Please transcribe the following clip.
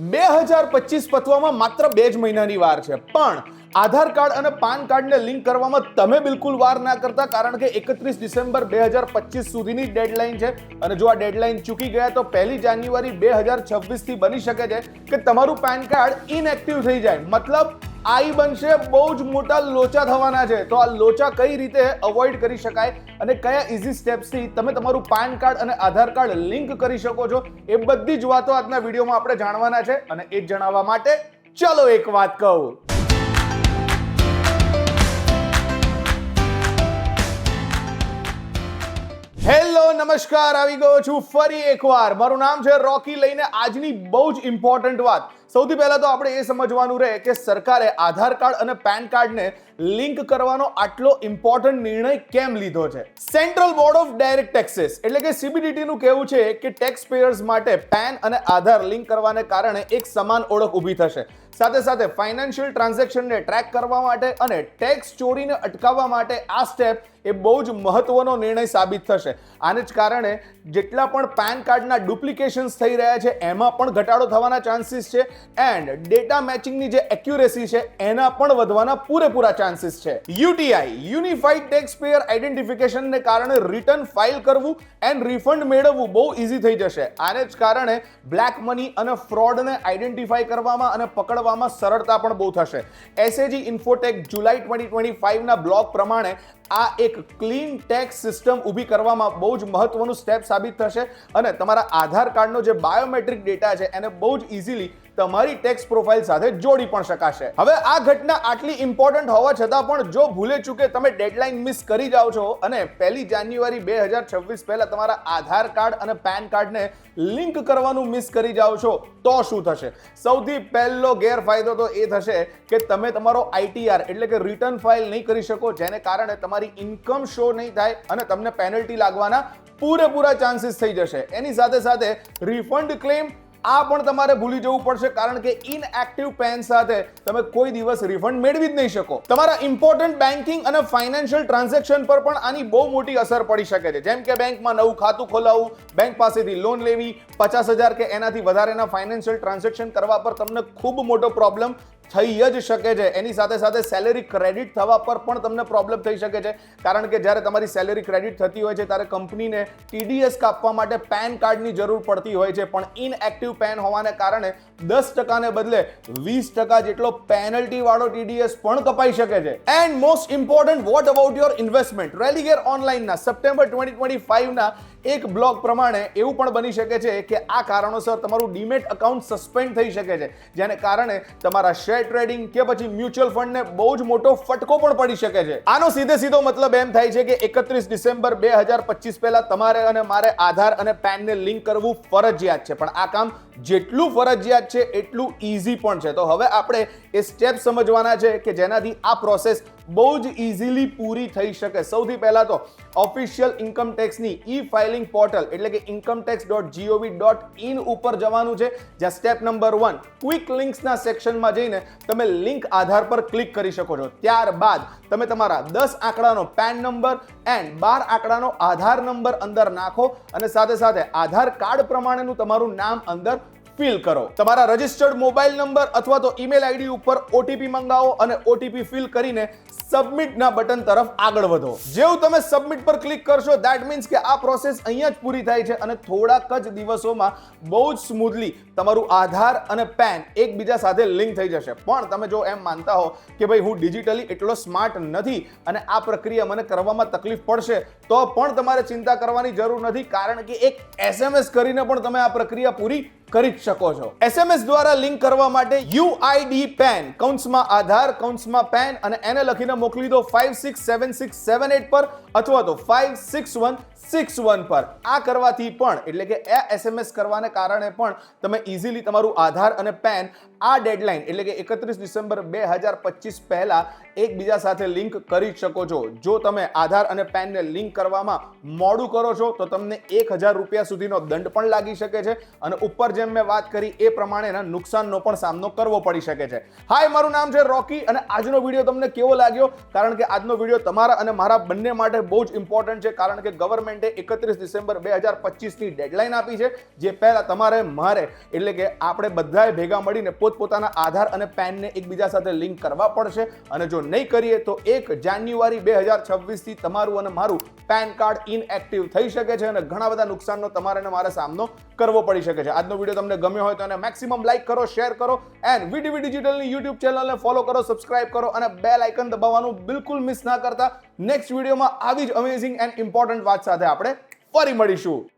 2025 પતવામાં માત્ર 2 જ મહિનાની વાર છે, પણ આધાર કાર્ડ અને પાન કાર્ડને લિંક કરવામાં તમે બિલકુલ વાર ના કરતા, કારણ કે 31 ડિસેમ્બર 2025 સુધીની ડેડલાઇન છે અને જો આ ડેડલાઇન ચૂકી ગયા તો 1 જાન્યુઆરી 2026 થી બની શકે છે કે તમારું પાન કાર્ડ ઇનએક્ટિવ થઈ જાય. મતલબ આઈ બનશે, બહુ જ મોટા લોચા થવાના છે. તો આ લોચા કઈ રીતે અવોઇડ કરી શકાય અને કયા ઇઝી સ્ટેપ્સથી તમે તમારું પાન કાર્ડ અને આધાર કાર્ડ લિંક કરી શકો છો, એ બધી જ વાતો આજના વિડીયોમાં આપણે જાણવાના છે. અને એ જણાવવા માટે ચલો એક વાત કહું. હેલો, નમસ્કાર, આવી ગયો છું ફરી એકવાર. મારું નામ છે રોકી, લઈને આજની બહુ જ ઇમ્પોર્ટન્ટ વાત. સૌથી પહેલા તો આપણે એ સમજવાનું રહે કે સરકારે આધાર કાર્ડ અને પેન કાર્ડને લિંક કરવાનો આટલો ઇમ્પોર્ટન્ટ નિર્ણય કેમ લીધો છે. Central board of direct taxes એટલે કે CBDT નું કહેવું છે કે ટેક્સ પેયર્સ માટે પેન અને આધાર લિંક કરવાને કારણે એક સમાન ઓળખ ઊભી થશે. સાથે સાથે ફાઇનાન્શિયલ ટ્રાન્ઝેક્શનને ટ્રેક કરવા માટે અને ટેક્સ ચોરીને અટકાવવા માટે આ સ્ટેપ એ બહુ જ મહત્વનો નિર્ણય સાબિત થશે. આને જ કારણે જેટલા પણ પેન કાર્ડના ડુપ્લિકેશન્સ થઈ રહ્યા છે એમાં પણ ઘટાડો થવાના ચાન્સીસ છે એન્ડ ડેટા મેચિંગની જે એક્યુરેસી છે એના પણ વધવાના પૂરેપૂરા ચાન્સીસ છે. UTI યુનિફાઈડ ટેક્સ પેયર આઈડેન્ટિફિકેશનને કારણે રિટર્ન ફાઇલ કરવું એન્ડ રિફંડ મેળવવું બહુ ઇઝી થઈ જશે. આને જ કારણે બ્લેક મની અને ફ્રોડને આઈડેન્ટિફાઈ કરવામાં અને પકડવામાં સરળતા પણ બહુ થશે. SAG ઇન્ફોટેક જુલાઈ 2025 ના બ્લોગ પ્રમાણે આ એક ક્લીન ટેક્સ સિસ્ટમ ઊભી કરવામાં બહુ જ મહત્વનું સ્ટેપ સાબિત થશે અને તમારા આધાર કાર્ડનો જે બાયોમેટ્રિક ડેટા છે એને બહુ જ ઇઝીલી તમારી ટેક્સ પ્રોફાઇલ સાથે જોડી પણ શકાશે. હવે આ ઘટના આટલી ઇમ્પોર્ટન્ટ હોવા છતાં પણ જો ભૂલે ચૂકે તમે ડેડલાઇન મિસ કરી જાઓ છો અને 1 જાન્યુઆરી 2026 પહેલા તમારા આધાર કાર્ડ અને પેન કાર્ડને લિંક કરવાનું મિસ કરી જાઓ છો તો શું થશે? સૌથી પહેલો ગેરફાયદો તો એ થશે કે તમે તમારો ITR એટલે કે રિટર્ન ફાઇલ નહીં કરી શકો, જેને કારણે તમારી ઇન્કમ શો નહીં થાય અને તમને પેનલ્ટી લાગવાના પૂરેપૂરા ચાન્સીસ થઈ જશે. એની સાથે સાથે રિફંડ ક્લેમ આ પણ તમારે ભૂલી જવું પડશે, કારણ કે ઇનએક્ટિવ પેન સાથે તમે કોઈ દિવસ રિફંડ મેળવી જ નહીં શકો. તમારા ઇમ્પોર્ટન્ટ બેન્કિંગ અને ફાઇનાન્શિયલ ટ્રાન્ઝેક્શન પર પણ આની બહુ મોટી અસર પડી શકે છે. જેમ કે બેંકમાં નવું ખાતું ખોલાવવું, બેંક પાસેથી લોન લેવી, 50,000 કે એનાથી વધારેના ફાઇનાન્શિયલ ટ્રાન્ઝેક્શન કરવા પર તમને ખૂબ મોટો પ્રોબ્લેમ થઈ જ શકે છે. એની સાથે સાથે સેલેરી ક્રેડિટ થવા પર પણ તમને પ્રોબ્લેમ થઈ શકે છે, કારણ કે જ્યારે તમારી સેલેરી ક્રેડિટ થતી હોય છે ત્યારે કંપનીને TDS કાપવા માટે પેન કાર્ડની જરૂર પડતી હોય છે, પણ ઇનએક્ટિવ પેન હોવાને કારણે 10% ને બદલે 20% જેટલો પેનલ્ટી વાળો TDS પણ કપાઈ શકે છે. And most important, what about your investment? Religare ઓનલાઈનના સપ્ટેમ્બર 2025 ના એક બ્લોગ પ્રમાણે એવું પણ બની શકે છે કે આ કારણોસર તમારું ડીમેટ અકાઉન્ટ સસ્પેન્ડ થઈ શકે છે, જેને કારણે તમારા શેર ટ્રેડિંગ કે પછી મ્યુચ્યુઅલ ફંડને બહુ જ મોટો ફટકો પણ પડી શકે છે. આનો સીધો મતલબ એમ થાય છે કે 31 ડિસેમ્બર 2025 પહેલા તમારે અને મારે આધાર અને પેનને લિંક કરવું ફરજિયાત છે, પણ આ કામ જેટલું ફરજિયાત છે એટલું ઇઝી પણ છે. તો હવે આપણે એ સ્ટેપ સમજવાના છે કે જેનાથી આ પ્રોસેસ બહુ જ ઇઝીલી પૂરી થઈ શકે. સૌથી પહેલા તો ઓફિશિયલ ઇન્કમ ટેક્સની ઈ-ફાઇલિંગ પોર્ટલ એટલે કે incometax.gov.in ઉપર જવાનું છે, જ્યાં સ્ટેપ નંબર 1 ક્વિક લિંક્સના સેક્શનમાં જઈને તમે લિંક આધાર પર ક્લિક કરી શકો છો. ત્યારબાદ તમે તમારા 10 આંકડાનો પેન નંબર એન્ડ 12 આંકડાનો આધાર નંબર અંદર નાખો અને સાથે સાથે આધાર કાર્ડ પ્રમાણેનું તમારું નામ અંદર ફિલ કરો. તમારા રજિસ્ટર્ડ મોબાઈલ નંબર અથવા તો ઈમેલ આઈડી ઉપર OTP મંગાવો અને OTP ફિલ કરીને સબમિટ ના બટન તરફ આગળ વધો. જેવું તમે સબમિટ પર ક્લિક કરશો, ધેટ મીન્સ કે આ પ્રોસેસ અહીંયા જ પૂરી થાય છે અને થોડાક જ દિવસોમાં બહુ જ સ્મૂથલી તમારું આધાર અને પેન એકબીજા સાથે લિંક થઈ જશે. પણ તમે જો એમ માનતા હો કે ભાઈ હું ડિજિટલી એટલો સ્માર્ટ નથી અને આ પ્રક્રિયા મને કરવામાં તકલીફ પડશે, તો પણ તમારે ચિંતા કરવાની જરૂર નથી, કારણ કે એક SMS કરીને પણ તમે આ પ્રક્રિયા પૂરી કરી શકો છો. SMS દ્વારા લિંક કરવા માટે UID PAN કૌંસમાં આધાર કૌંસમાં પેન અને એને લખીને મોકલી દો 567678 પર અથવા તો 56161 પર. આ કરવાથી પણ એટલે કે આ SMS કરવાને કારણે પણ તમે ઇઝીલી તમારું આધાર અને પેન આ ડેડલાઇન એટલે કે 31 ડિસેમ્બર 2025 પહેલા એકબીજા સાથે લિંક કરી શકો છો. જો તમે આધાર અને પેનને લિંક કરવામાં મોડું કરો છો તો તમને 1000 રૂપિયા સુધીનો દંડ પણ લાગી શકે છે અને ઉપર જેમ મેં વાત કરી એ પ્રમાણે એના નુકસાનનો પણ સામનો કરવો પડી શકે છે. હાય, મારું નામ છે રોકી અને આજનો વિડીયો તમને કેવો લાગ્યો? કારણ કે આજનો વિડીયો તમારા અને મારા બંને માટે બહુ જ ઇમ્પોર્ટન્ટ છે, કારણ કે ગવર્મેન્ટે 31 ડિસેમ્બર 2025 ની ડેડલાઇન આપી છે, જે પહેલા તમારે મારે એટલે કે આપણે બધાએ ભેગા મળીને પોતપોતાના આધાર અને પેનને એકબીજા સાથે લિંક કરવા પડશે. અને જો નહીં કરીએ તો 1 જાન્યુઆરી 2026 થી તમારું અને મારું પેન કાર્ડ ઇનએક્ટિવ થઈ શકે છે અને ઘણા બધા નુકસાનનો તમારે અને મારે સામનો કરવો પડી શકે છે. આજનો વિડીયો તમને ગમ્યો હોય તો એને મેક્સિમમ લાઈક કરો, શેર કરો એન્ડ વીટીવી ડિજિટલની યુટ્યુબ ચેનલને ફોલો કરો, સબસ્ક્રાઇબ કરો અને બેલ આઇકન દબાવવાનું બિલકુલ મિસ ના કરતા. નેક્સ્ટ વિડીયોમાં આવી જ અમેઝિંગ એન્ડ ઇમ્પોર્ટન્ટ વાત સાથે આપણે ફરી મળીશું.